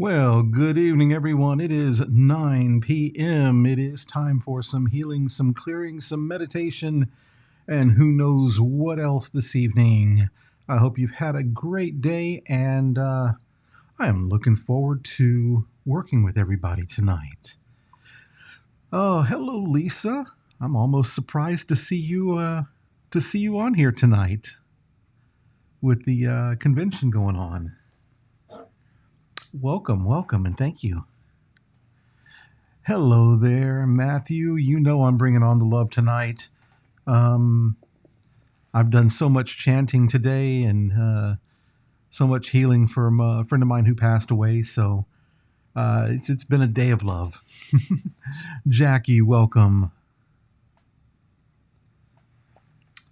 Well, good evening, everyone. It is 9 p.m. It is time for some healing, some clearing, some meditation, and who knows what else this evening. I hope you've had a great day, and I am looking forward to working with everybody tonight. Oh, hello, Lisa. I'm almost surprised to see you on here tonight with the convention going on. Welcome, welcome, and thank you. Hello there, Matthew. You know I'm bringing on the love tonight. Um, I've done so much chanting today and so much healing from a friend of mine who passed away. So it's been a day of love. Jackie, welcome.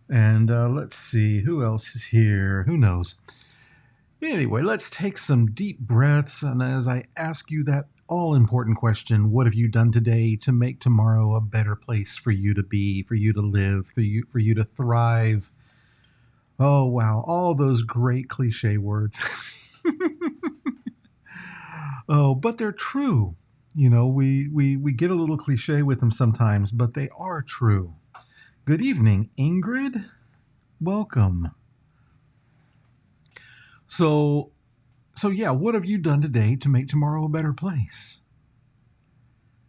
And let's see, who else is here? Who knows? Anyway, let's take some deep breaths. And as I ask you that all important question, what have you done today to make tomorrow a better place for you to be, for you to live, for you to thrive? Oh, wow. All those great cliche words. Oh, but they're true. You know, we get a little cliche with them sometimes, but they are true. Good evening, Ingrid. Welcome. So, so yeah, what have you done today to make tomorrow a better place?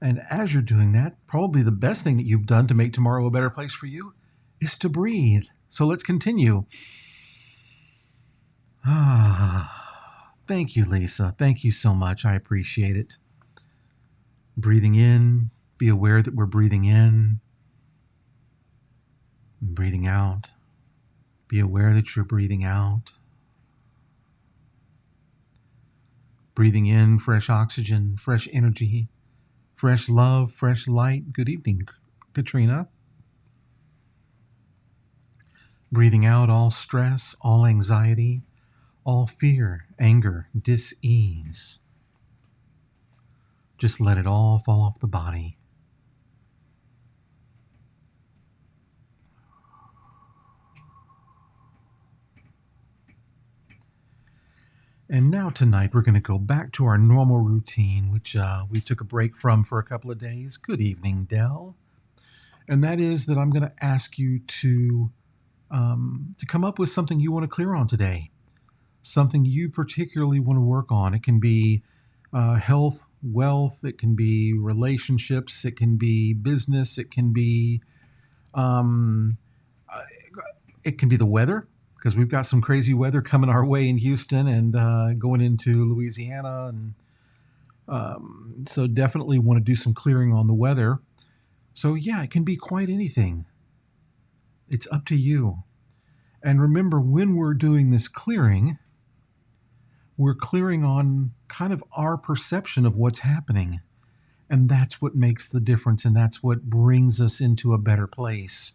And as you're doing that, probably the best thing that you've done to make tomorrow a better place for you is to breathe. So let's continue. Thank you, Lisa. Thank you so much. I appreciate it. Breathing in, be aware that we're breathing in. Breathing out, be aware that you're breathing out. Breathing in fresh oxygen, fresh energy, fresh love, fresh light. Good evening, Katrina. Breathing out all stress, all anxiety, all fear, anger, dis-ease. Just let it all fall off the body. And now tonight we're going to go back to our normal routine, which we took a break from for a couple of days. Good evening, Dell. And that is that I'm going to ask you to come up with something you want to clear on today, something you particularly want to work on. It can be health, wealth, it can be relationships, it can be business, um, uh, it can be the weather, because we've got some crazy weather coming our way in Houston and going into Louisiana. And so definitely want to do some clearing on the weather. So yeah, it can be quite anything. It's up to you. And remember, when we're doing this clearing, we're clearing on kind of our perception of what's happening. And that's what makes the difference, and that's what brings us into a better place.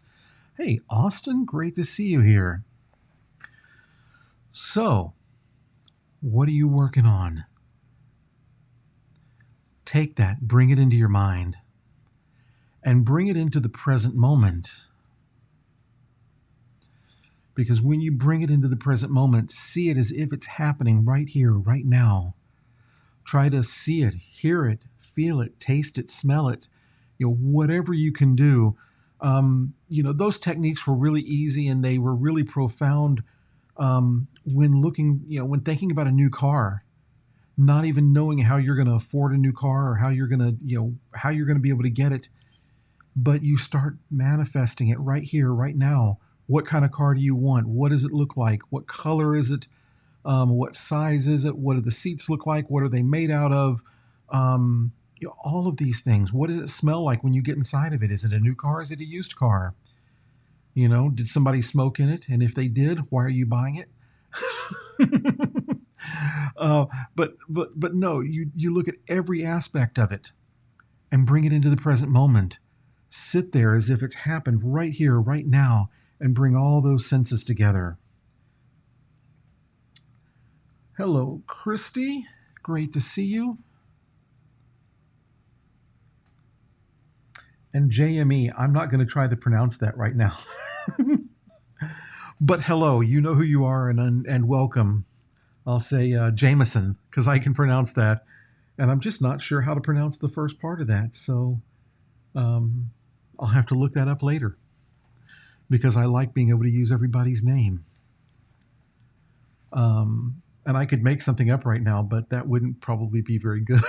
Hey, Austin, great to see you here. So, what are you working on? Take that, bring it into your mind, and bring it into the present moment. Because when you bring it into the present moment, see it as if it's happening right here, right now. Try to see it, hear it, feel it, taste it, smell it, whatever you can do. Those techniques were really easy and they were really profound when thinking about a new car, not even knowing how you're going to afford a new car or how you're going to be able to get it. But you start manifesting it right here, right now. What kind of car do you want? What does it look like? What color is it? What size is it? What do the seats look like? What are they made out of? All of these things. What does it smell like when you get inside of it? Is it a new car? Is it a used car? Did somebody smoke in it? And if they did, why are you buying it? But no, you look at every aspect of it and bring it into the present moment. Sit there as if it's happened right here, right now, and bring all those senses together. Hello, Christy. Great to see you. And JME, I'm not going to try to pronounce that right now. But hello, you know who you are, and welcome. I'll say Jameson because I can pronounce that, and I'm just not sure how to pronounce the first part of that. So um, I'll have to look that up later because I like being able to use everybody's name. And I could make something up right now, but that wouldn't probably be very good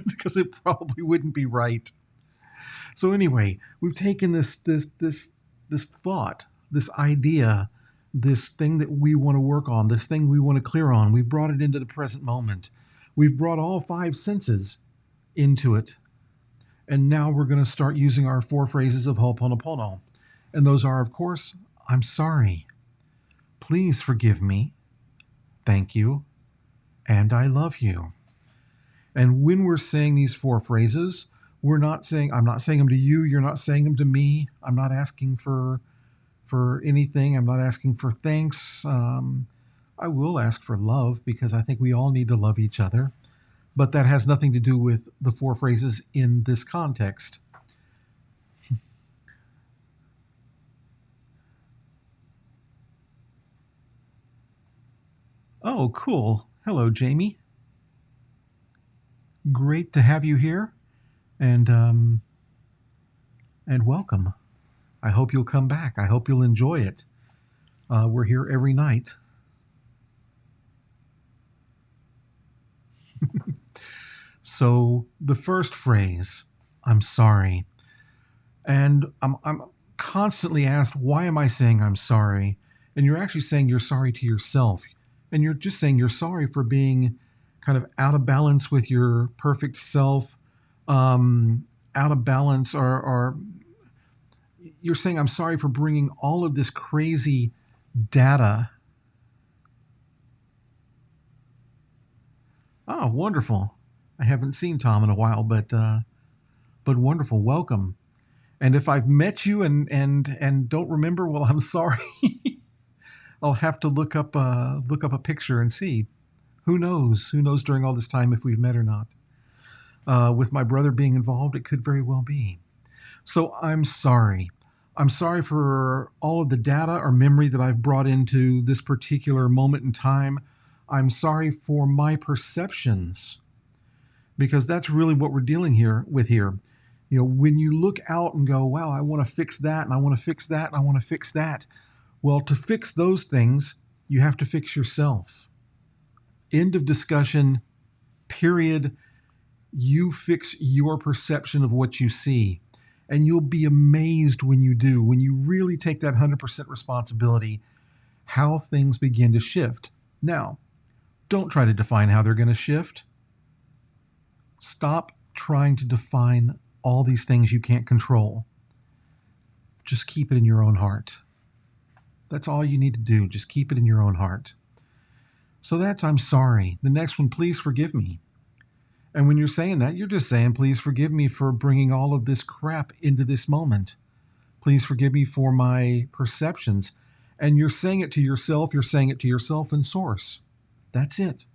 because it probably wouldn't be right. So anyway, we've taken this thought, this idea, this thing that we want to work on, this thing we want to clear on. We've brought it into the present moment. We've brought all five senses into it. And now we're going to start using our four phrases of Ho'oponopono. And those are, of course, I'm sorry. Please forgive me. Thank you. And I love you. And when we're saying these four phrases, I'm not saying them to you, you're not saying them to me. I'm not asking for anything. I'm not asking for thanks. I will ask for love because I think we all need to love each other. But that has nothing to do with the four phrases in this context. Oh, cool. Hello, Jamie. Great to have you here, and and welcome. I hope you'll come back. I hope you'll enjoy it. We're here every night. So the first phrase, I'm sorry. And I'm constantly asked, why am I saying I'm sorry? And you're actually saying you're sorry to yourself. And you're just saying you're sorry for being kind of out of balance with your perfect self, out of balance, or you're saying, I'm sorry for bringing all of this crazy data. Oh, wonderful. I haven't seen Tom in a while, but wonderful. Welcome. And if I've met you and don't remember, well, I'm sorry. I'll have to look up a picture and see. Who knows? Who knows during all this time if we've met or not? With my brother being involved, it could very well be. So I'm sorry. I'm sorry for all of the data or memory that I've brought into this particular moment in time. I'm sorry for my perceptions because that's really what we're dealing here. You know, when you look out and go, wow, I want to fix that and I want to fix that and I want to fix that. Well, to fix those things, you have to fix yourself. End of discussion, period. You fix your perception of what you see. And you'll be amazed when you do, when you really take that 100% responsibility, how things begin to shift. Now, don't try to define how they're going to shift. Stop trying to define all these things you can't control. Just keep it in your own heart. That's all you need to do. Just keep it in your own heart. So that's I'm sorry. The next one, please forgive me. And when you're saying that, you're just saying, please forgive me for bringing all of this crap into this moment. Please forgive me for my perceptions. And you're saying it to yourself. You're saying it to yourself in source. That's it.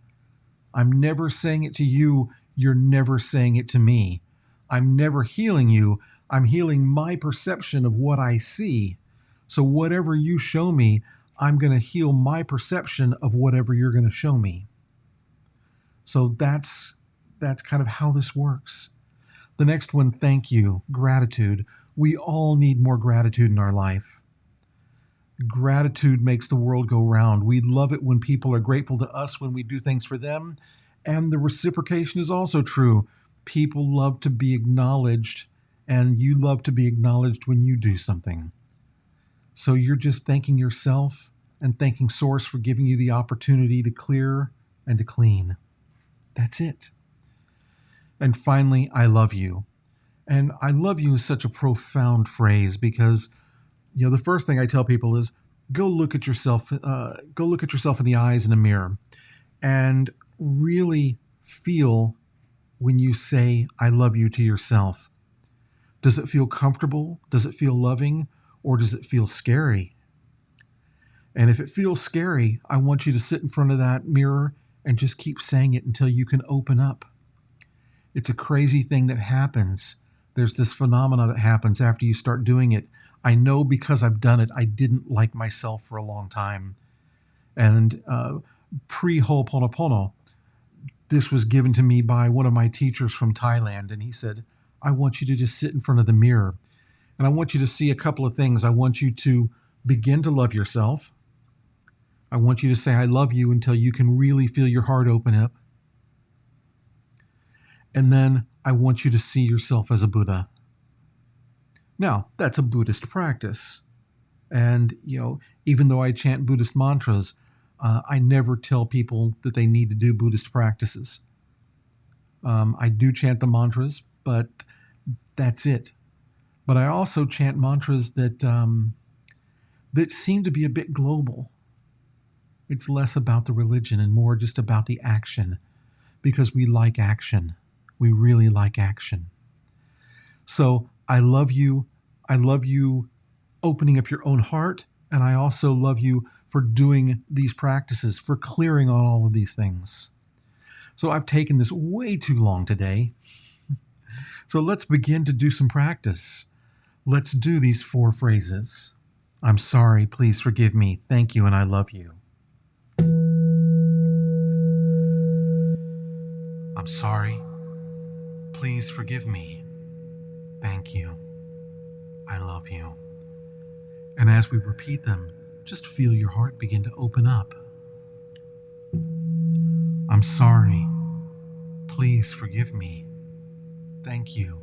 I'm never saying it to you. You're never saying it to me. I'm never healing you. I'm healing my perception of what I see. So whatever you show me, I'm going to heal my perception of whatever you're going to show me. So that's kind of how this works. The next one, thank you, gratitude. We all need more gratitude in our life. Gratitude makes the world go round. We love it when people are grateful to us when we do things for them. And the reciprocation is also true. People love to be acknowledged, and you love to be acknowledged when you do something. So you're just thanking yourself and thanking Source for giving you the opportunity to clear and to clean. That's it. And finally, I love you. And I love you is such a profound phrase because, you know, the first thing I tell people is go look at yourself in the eyes in a mirror and really feel when you say I love you to yourself. Does it feel comfortable? Does it feel loving? Or does it feel scary? And if it feels scary, I want you to sit in front of that mirror and just keep saying it until you can open up. It's a crazy thing that happens. There's this phenomena that happens after you start doing it. I know because I've done it, I didn't like myself for a long time. And pre-Ho'oponopono, this was given to me by one of my teachers from Thailand, and he said, I want you to just sit in front of the mirror, and I want you to see a couple of things. I want you to begin to love yourself. I want you to say, I love you until you can really feel your heart open up. And then I want you to see yourself as a Buddha. Now, that's a Buddhist practice. And, even though I chant Buddhist mantras, I never tell people that they need to do Buddhist practices. I do chant the mantras, but that's it. But I also chant mantras that seem to be a bit global. It's less about the religion and more just about the action, because we like action. We really like action. So I love you. I love you opening up your own heart. And I also love you for doing these practices, for clearing on all of these things. So I've taken this way too long today. So let's begin to do some practice. Let's do these 4 phrases. I'm sorry, please forgive me, thank you, and I love you. I'm sorry, please forgive me, thank you, I love you. And as we repeat them, just feel your heart begin to open up. I'm sorry, please forgive me, thank you,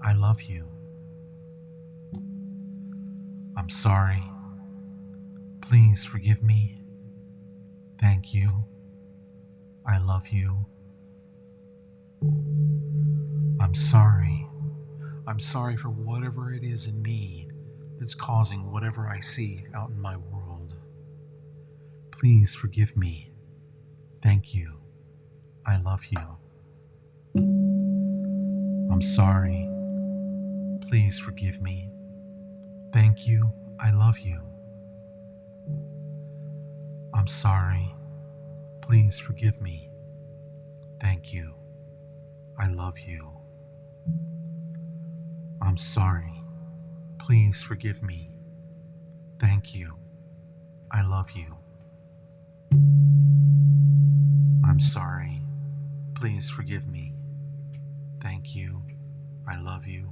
I love you. I'm sorry, please forgive me, thank you, I love you. I'm sorry. I'm sorry for whatever it is in me that's causing whatever I see out in my world. Please forgive me. Thank you. I love you. I'm sorry. Please forgive me. Thank you. I love you. I'm sorry. Please forgive me. Thank you. I love you. I'm sorry. Please forgive me. Thank you. I love you. I'm sorry. Please forgive me. Thank you. I love you.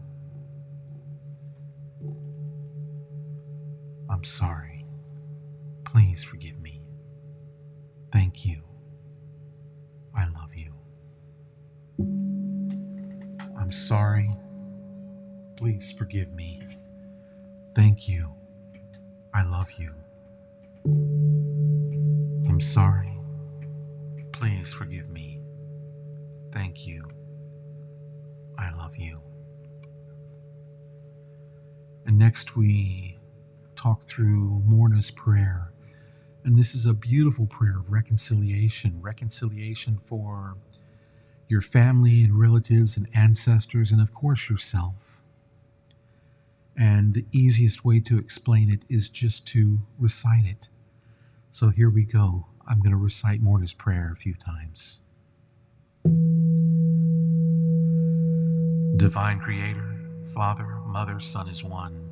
I'm sorry. Please forgive me. Thank you. I love you. I'm sorry. Please forgive me. Thank you. I love you. I'm sorry. Please forgive me. Thank you. I love you. And next we talk through Morna's prayer. And this is a beautiful prayer of reconciliation. Reconciliation for your family and relatives and ancestors, and of course yourself. And the easiest way to explain it is just to recite it. So here we go. I'm going to recite Morna's prayer a few times. Divine Creator, Father, Mother, Son is one.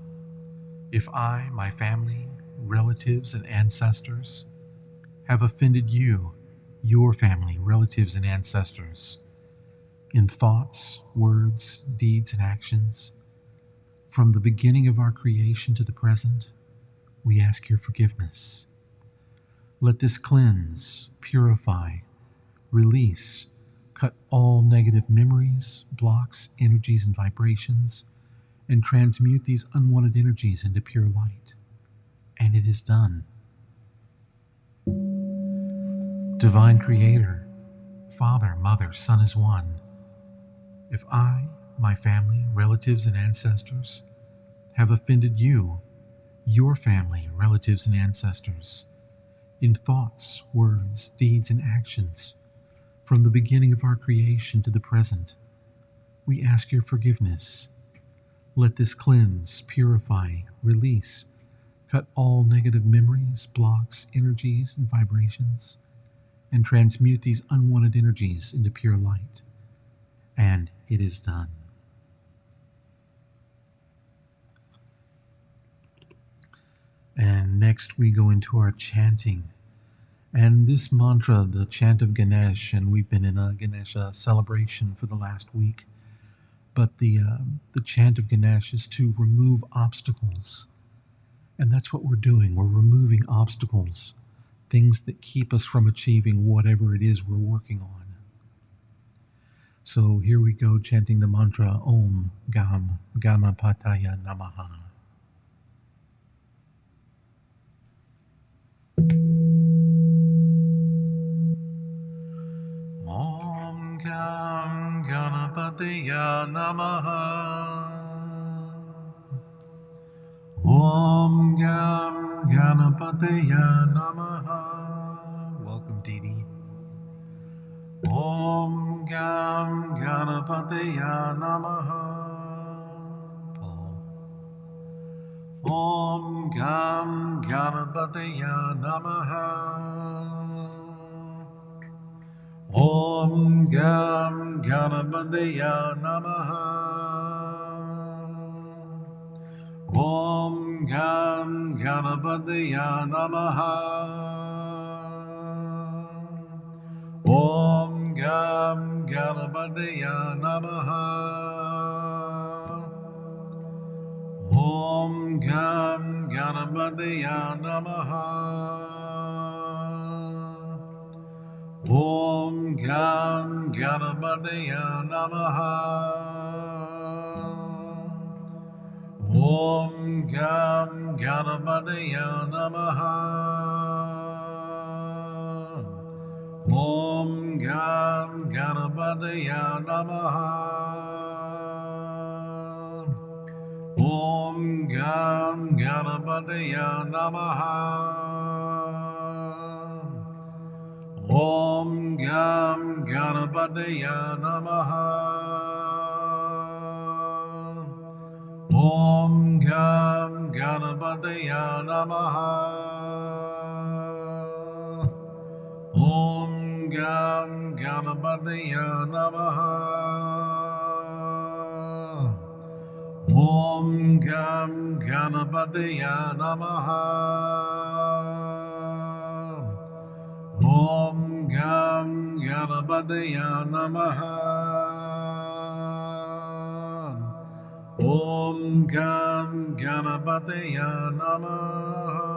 If I, my family, relatives, and ancestors have offended you, your family, relatives, and ancestors, in thoughts, words, deeds, and actions, from the beginning of our creation to the present, we ask your forgiveness. Let this cleanse, purify, release, cut all negative memories, blocks, energies, and vibrations, and transmute these unwanted energies into pure light. And it is done. Divine Creator, Father, Mother, Son is one. If I, my family, relatives, and ancestors have offended you, your family, relatives, and ancestors, in thoughts, words, deeds, and actions, from the beginning of our creation to the present, we ask your forgiveness. Let this cleanse, purify, release, cut all negative memories, blocks, energies, and vibrations, and transmute these unwanted energies into pure light. And it is done. And next we go into our chanting. And this mantra, the chant of Ganesh, and we've been in a Ganesha celebration for the last week. But the chant of Ganesh is to remove obstacles, and that's what we're doing. We're removing obstacles, things that keep us from achieving whatever it is we're working on. So here we go, chanting the mantra Om Gam Ganapataya Namaha. Om Gam Ganapataya Namaha. Om Gam Ganapataya Namaha. Welcome, Didi. Om Gam Ganapataya Namaha. Paul. Om Gam Ganapataya Namaha. Om Gam Ganapataya Namaha. Om Gam Ganapataya Namaha. Om Gam Ganapataya Namaha. Om Gam Ganapataya Namaha. Om Gam Ganapataya Namaha. Om Gam Ganapataya Namaha. Om Gam Ganapataya Namaha. Om Gam Ganapataya Namaha. Om Gam Ganapataya Namaha. Om Gam Ganapataya Namaha. Om Gam Ganapataya Namaha. Om Gam Ganapataya Namaha. Om Gam Ganapataya Namaha. Om Gam Ganapataya Namaha.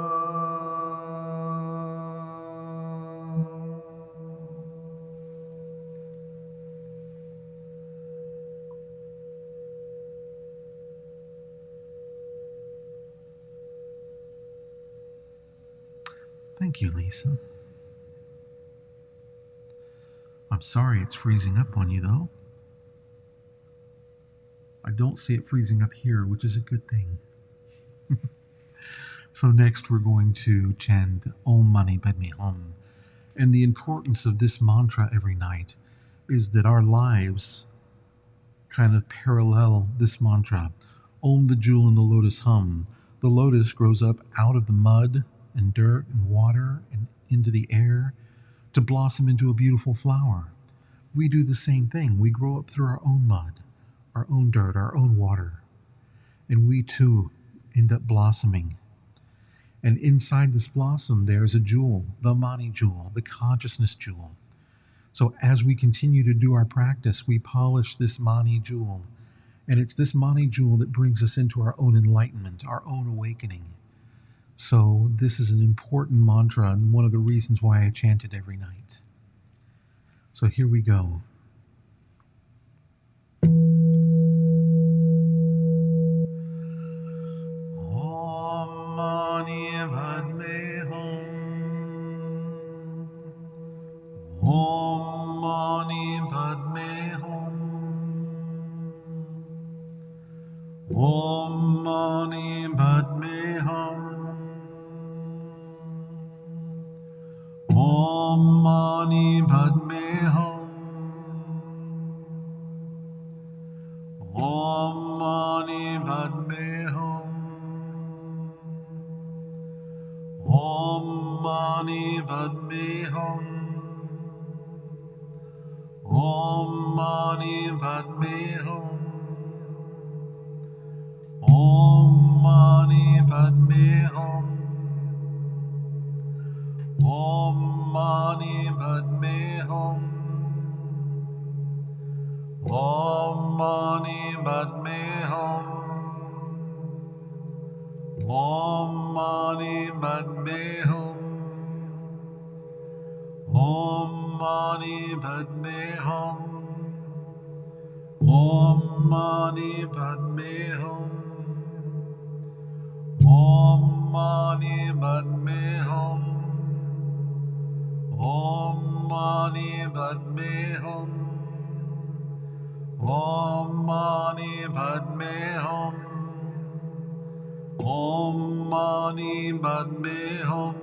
Thank you, Lisa. I'm sorry it's freezing up on you, though. I don't see it freezing up here, which is a good thing. So next we're going to chant Om Mani Padme Hum. And the importance of this mantra every night is that our lives kind of parallel this mantra. Om, the jewel in the lotus hum. The lotus grows up out of the mud and dirt and water and into the air to blossom into a beautiful flower. We do the same thing. We grow up through our own mud, our own dirt, our own water. And we too end up blossoming. And inside this blossom, there's a jewel, the Mani jewel, the consciousness jewel. So as we continue to do our practice, we polish this Mani jewel. And it's this Mani jewel that brings us into our own enlightenment, our own awakening. So this is an important mantra and one of the reasons why I chant it every night. So here we go. Om Mani Padme Hum. Om Mani Padme Hum. Om Mani Padme Hum. Om Mani Padme Hum. Om Mani Padme Hum. Om Mani Padme Hum. Om Mani Padme Hum. Om Mani Padme Hum. Om Mani Padme Hum. Om Mani Padme Hum. Om Mani Padme Hum. Om Mani Padme Hum. Om Mani Padme Hum. Om Mani Padme Hum. Om Mani Padme Hum. Om Mani Padme Hum.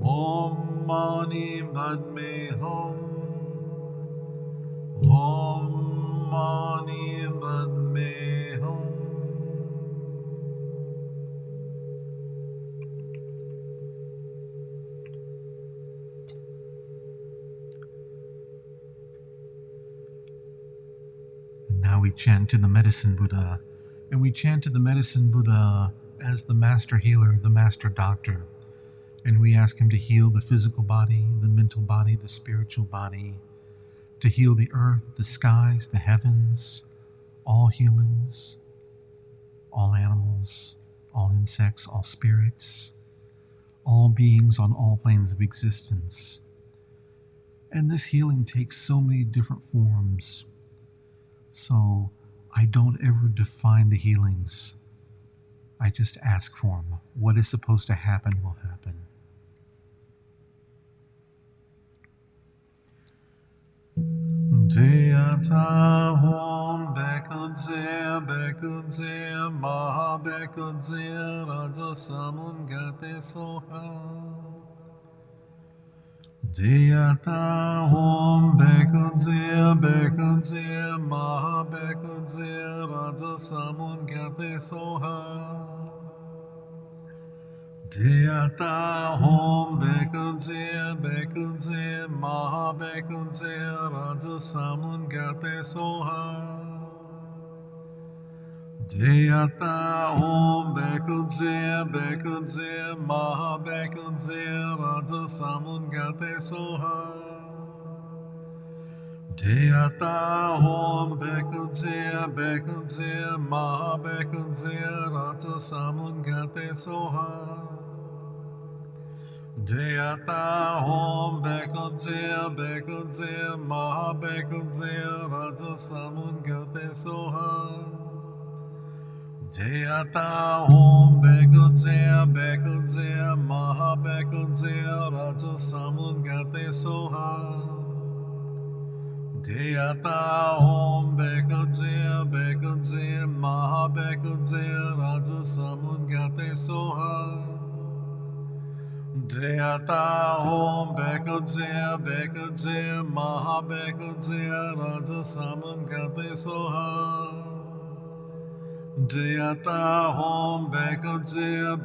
Om Mani Padme Hum. Om Mani Padme Hum. And now we chant to the Medicine Buddha. And we chant to the Medicine Buddha as the master healer, the master doctor. And we ask him to heal the physical body, the mental body, the spiritual body, to heal the earth, the skies, the heavens, all humans, all animals, all insects, all spirits, all beings on all planes of existence. And this healing takes so many different forms. So I don't ever define the healings. I just ask for them. What is supposed to happen will happen. Deyata Hom Bekudze Maha Bekudze Raja Samungate Soha. Deyata Hom Bekudze Maha Bekudze Raja Samungate Soha. Deyata Hom Bekudze Maha Bekudze Raja Samungate Soha. Deyata Hom Bekudze Maha Bekudze Raja Samungate Soha. Deyata Hom Bekudze Maha Bekudze Raja Samungate Soha. Deyata Hom Bekudze Maha Bekudze Raja Samungate Soha. Deyata Hom Bekudze Maha Bekudze Raja Samungate Soha. Deyata Hom Bekudze Maha Bekudze Raja Samungate Soha. Deyata Hom Bekudze Maha Bekudze Raja Samungate Soha. Deyata Hom Bekudze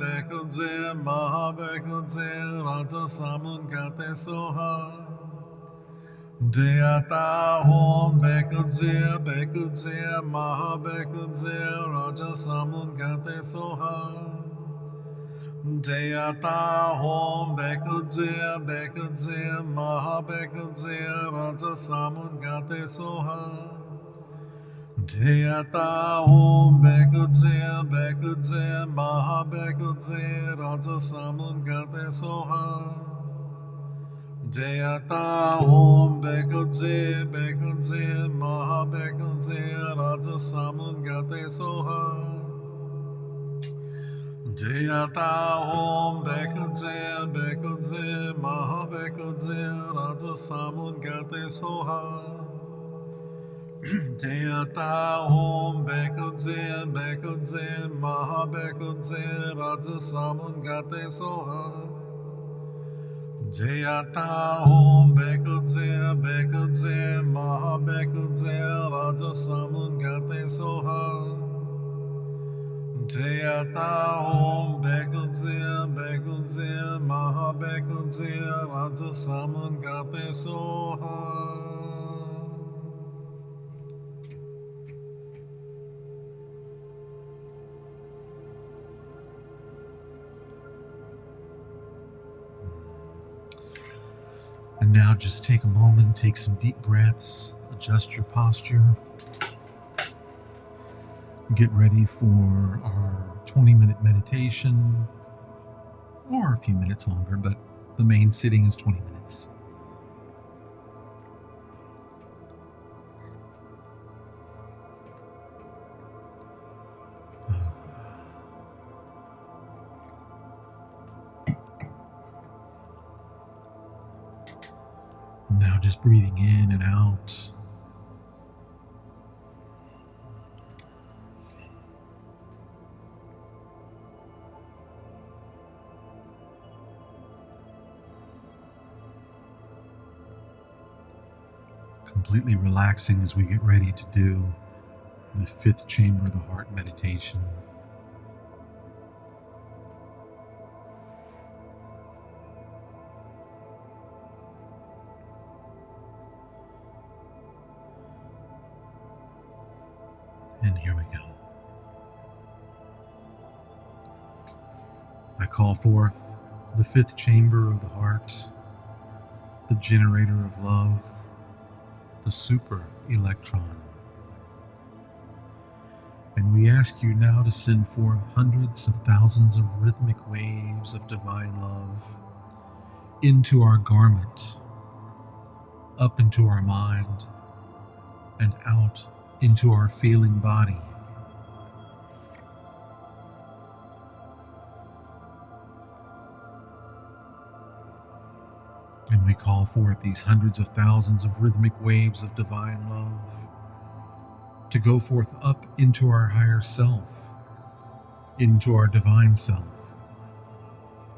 Maha Bekudze Raja Samungate Soha. Deyata Hom Bekudze Maha Bekudze Raja Samungate Soha. Deyata Hom Bekudze Maha Bekudze Raja Samungate Soha. Deyata Hom Bekudze Maha Bekudze Raja Samungate Soha. Deyata Hom Bekudze Maha Bekudze Raja Samungate Soha. Deyata Hom Bekudze Maha Bekudze Raja Samungate Soha. Deyata Hom Bekudze Maha Bekudze Raja Samungate Soha. Deyata Hom Bekudze Maha Bekudze Raja Samungate Soha. Deyata Hom Bekudze Maha Bekudze Raja Samungate Soha. And now just take a moment, take some deep breaths, adjust your posture. Get ready for our 20-minute meditation, or a few minutes longer, but the main sitting is 20 minutes. Now just breathing in and out. Completely relaxing as we get ready to do the fifth chamber of the heart meditation. And here we go. I call forth the fifth chamber of the heart, the generator of love, the super electron. And we ask you now to send forth hundreds of thousands of rhythmic waves of divine love into our garment, up into our mind, and out into our feeling body. And we call forth these hundreds of thousands of rhythmic waves of divine love to go forth up into our higher self, into our divine self,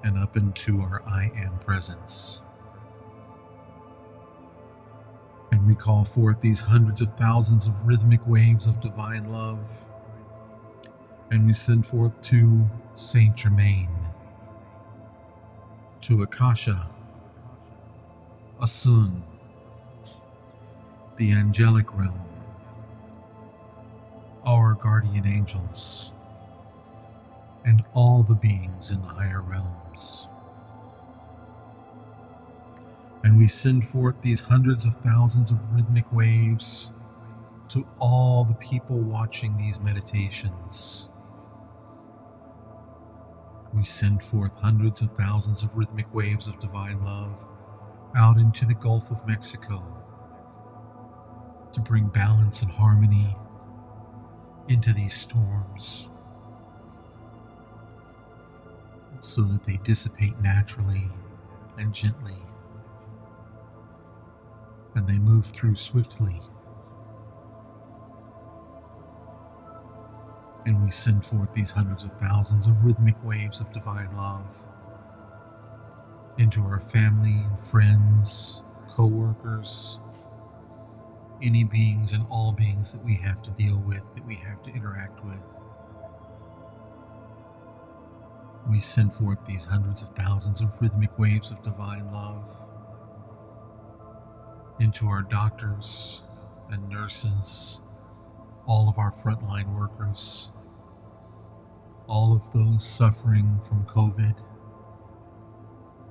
and up into our I Am presence. And we call forth these hundreds of thousands of rhythmic waves of divine love, and we send forth to Saint Germain, to Akasha, Asun, the angelic realm, our guardian angels, and all the beings in the higher realms. And we send forth these hundreds of thousands of rhythmic waves to all the people watching these meditations. We send forth hundreds of thousands of rhythmic waves of divine love out into the Gulf of Mexico to bring balance and harmony into these storms so that they dissipate naturally and gently, and they move through swiftly. And we send forth these hundreds of thousands of rhythmic waves of divine love into our family and friends, co-workers, any beings and all beings that we have to deal with, that we have to interact with. We send forth these hundreds of thousands of rhythmic waves of divine love into our doctors and nurses, all of our frontline workers, all of those suffering from COVID,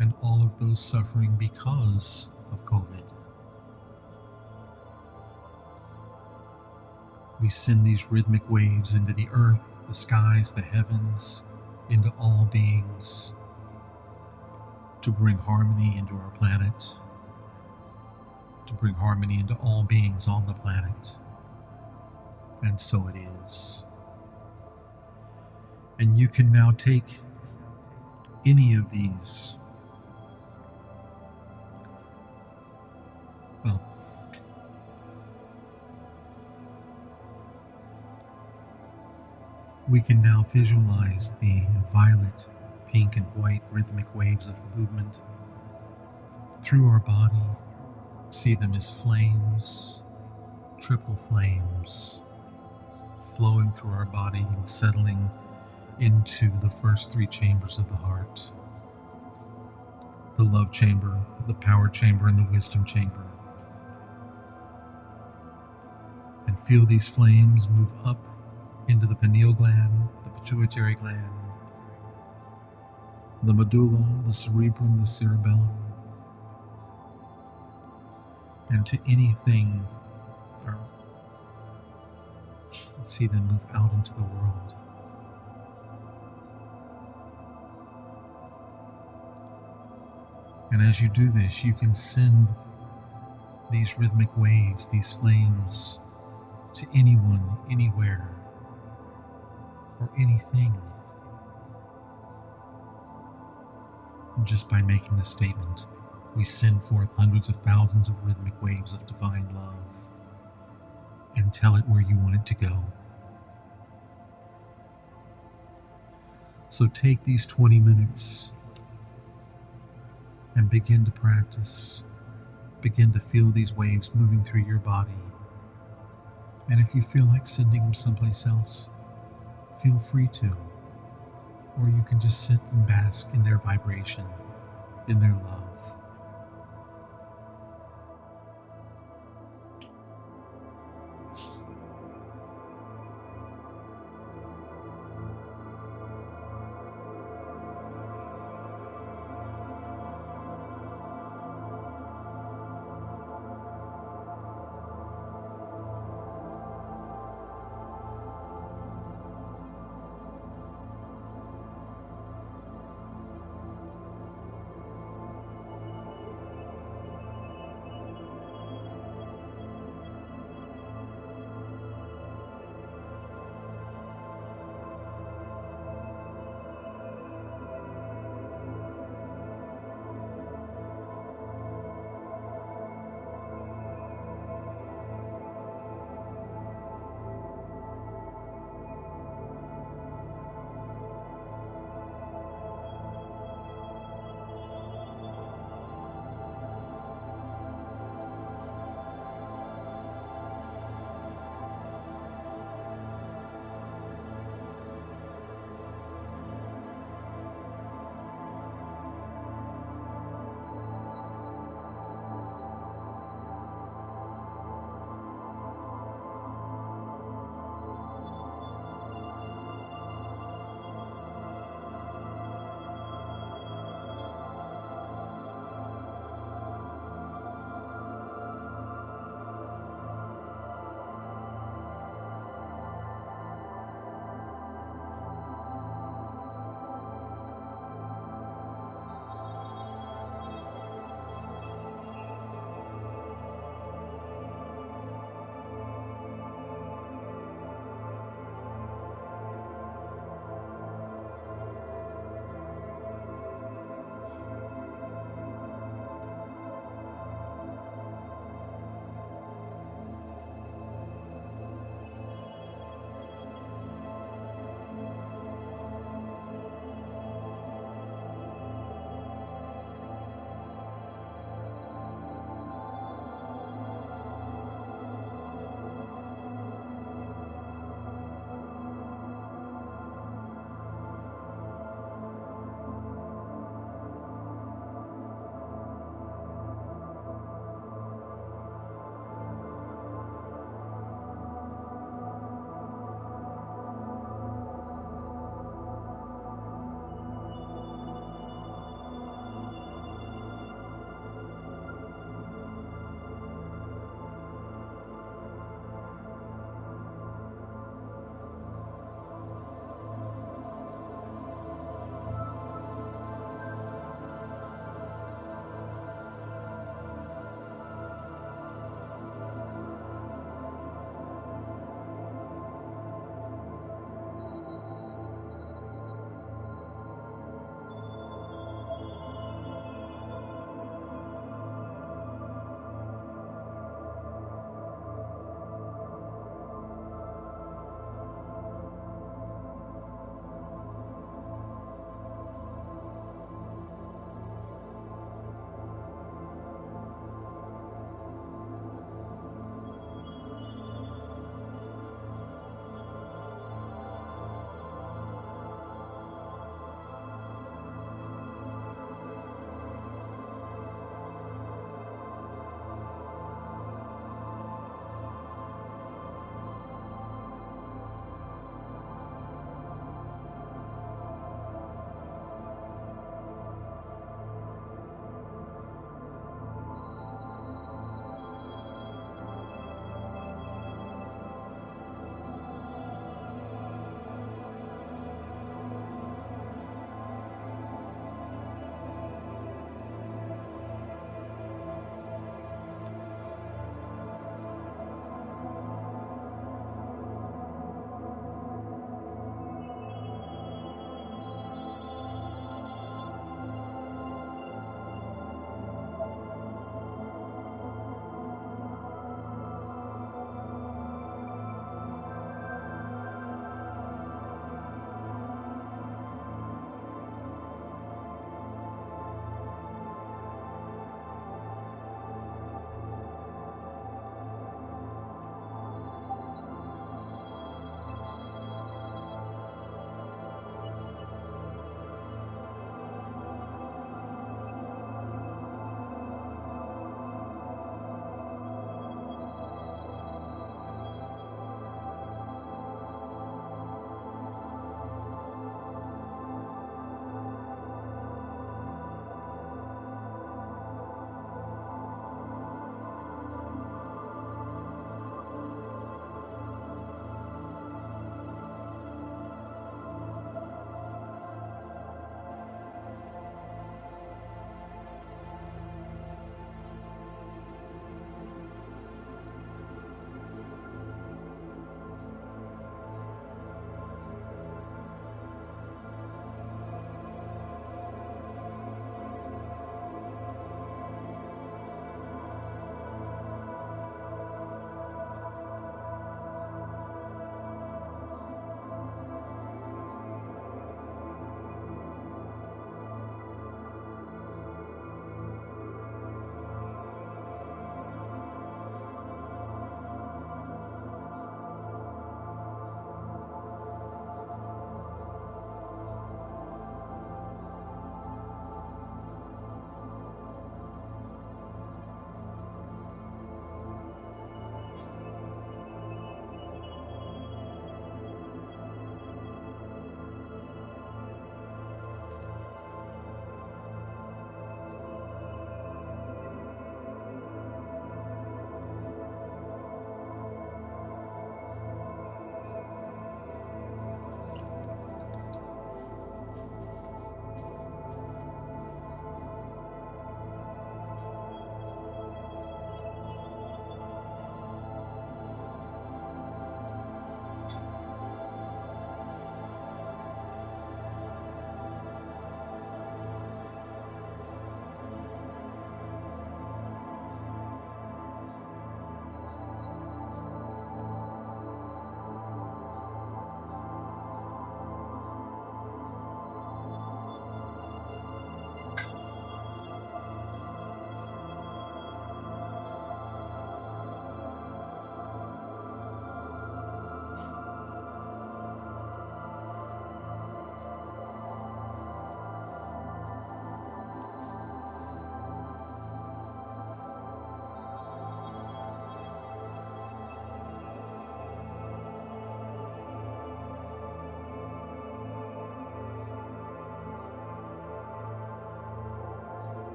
and all of those suffering because of COVID. We send these rhythmic waves into the earth, the skies, the heavens, into all beings to bring harmony into our planet, to bring harmony into all beings on the planet. And so it is. And you can now take any of these, well, we can now visualize the violet, pink, and white rhythmic waves of movement through our body, see them as flames, triple flames, flowing through our body and settling into the first three chambers of the heart: the love chamber, the power chamber, and the wisdom chamber. And feel these flames move up into the pineal gland, the pituitary gland, the medulla, the cerebrum, the cerebellum, and to anything See them move out into the world. And as you do this, you can send these rhythmic waves, these flames, to anyone, anywhere, or anything, just by making the statement. We send forth hundreds of thousands of rhythmic waves of divine love and tell it where you want it to go. So take these 20 minutes and begin to practice. Begin to feel these waves moving through your body. And if you feel like sending them someplace else, feel free to. Or you can just sit and bask in their vibration, in their love.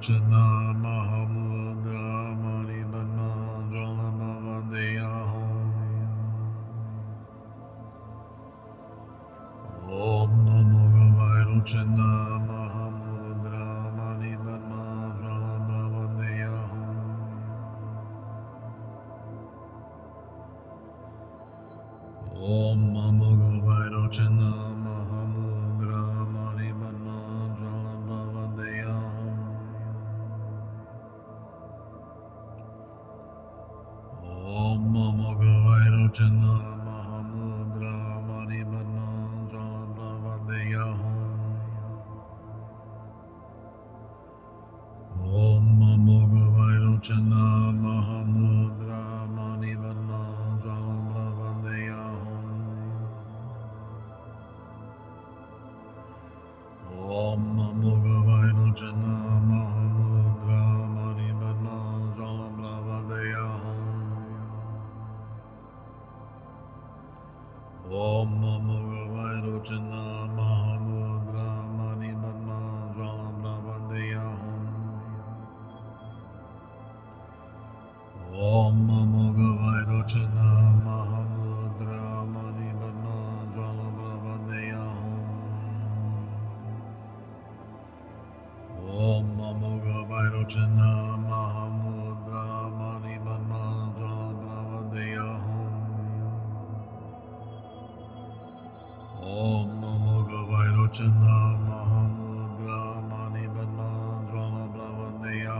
Vairocana Mahamudra Mani Padma Jala Brahmadeya Om Namo Vairocana Mahamudra Mani Padma Jala Brahmadeya Om Namo Vairocana Mahamudra Mani Padma Jala Brahmadeya Om Namo Vairocana Mahamudra Mani Padma Jala Brahmadeya Om Namo Vairocana Mahamudra Mani Padma Jala Brahmadeya Om Namo Vairocana Mahamudra Mani Padma Jala Brahmadeya Om Namo Vairocana Mahamudra Mani Padma Jala Brahmadeya Om Namo Vairocana Mahamudra Mani Padma Jala Brahmadeya Om Namo Vairocana Mahamudra Mani Padma Jala Brahmadeya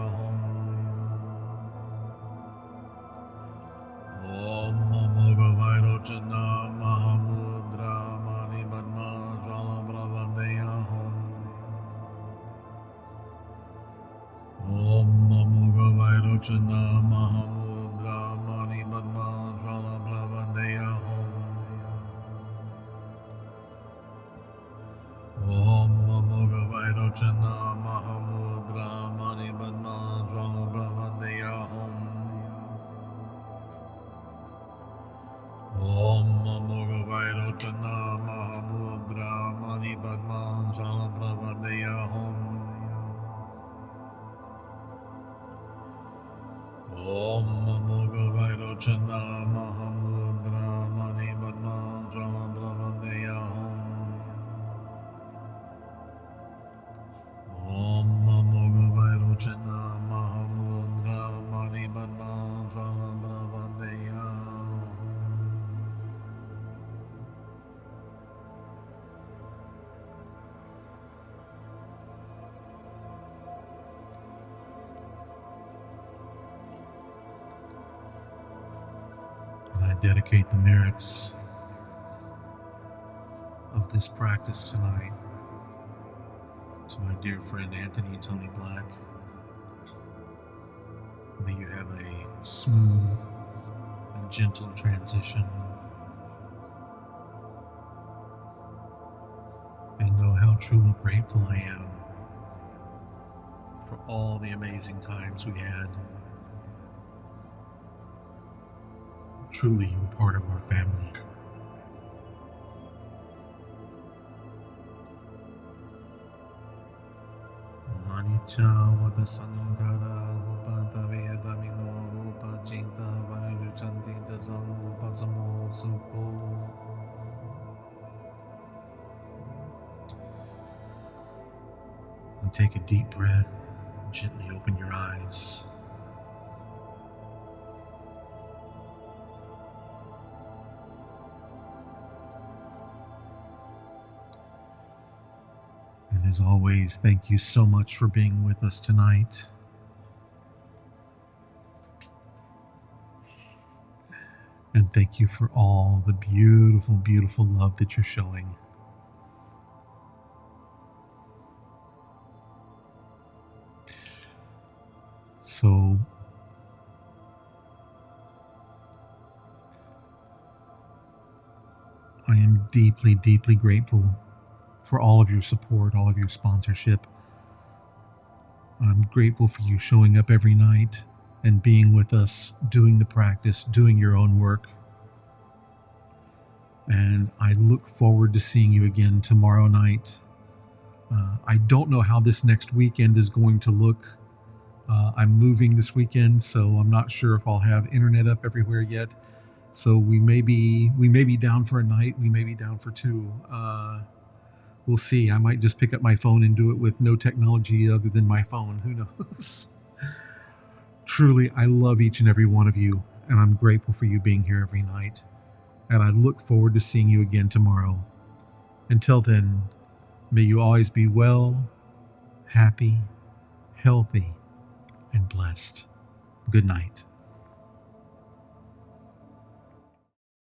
Om Namo Vairocana Mahamudra Mani Padma Jala Brahmadeya Om Namo Vairocana Mahamudra Mani Padma Jala Brahmadeya Om Namo Vairocana Mahamudra Mani Padma Jala Brahmadeya Om Namo Vairocana Mahamudra Mani Padma Jala Brahmadeya Om Namo Vairocana Mahamudra Mani Padma Jala Brahmadeya Om Namo Vairocana Mahamudra Mani Padma Jala Brahmadeya Om Namo Vairocana Mahamudra Mani Padma Jala Brahmadeya And I dedicate the merits of this practice tonight to my dear friend Anthony Tony Black. May you have a smooth and gentle transition, and know how truly grateful I am for all the amazing times we had. Truly, you were part of our family. Manicca vada sankara upata vedamino upa cinta variruchanti dasamu upasamo sukho. And take a deep breath, gently open your eyes. And as always, thank you so much for being with us tonight. And thank you for all the beautiful, beautiful love that you're showing. So, I am deeply, deeply grateful for all of your support, all of your sponsorship. I'm grateful for you showing up every night and being with us, doing the practice, doing your own work. And I look forward to seeing you again tomorrow night. I don't know how this next weekend is going to look. I'm moving this weekend, so I'm not sure if I'll have internet up everywhere yet. So we may be down for a night. We may be down for two. We'll see. I might just pick up my phone and do it with no technology other than my phone. Who knows? Truly, I love each and every one of you, and I'm grateful for you being here every night. And I look forward to seeing you again tomorrow. Until then, may you always be well, happy, healthy, and blessed. Good night.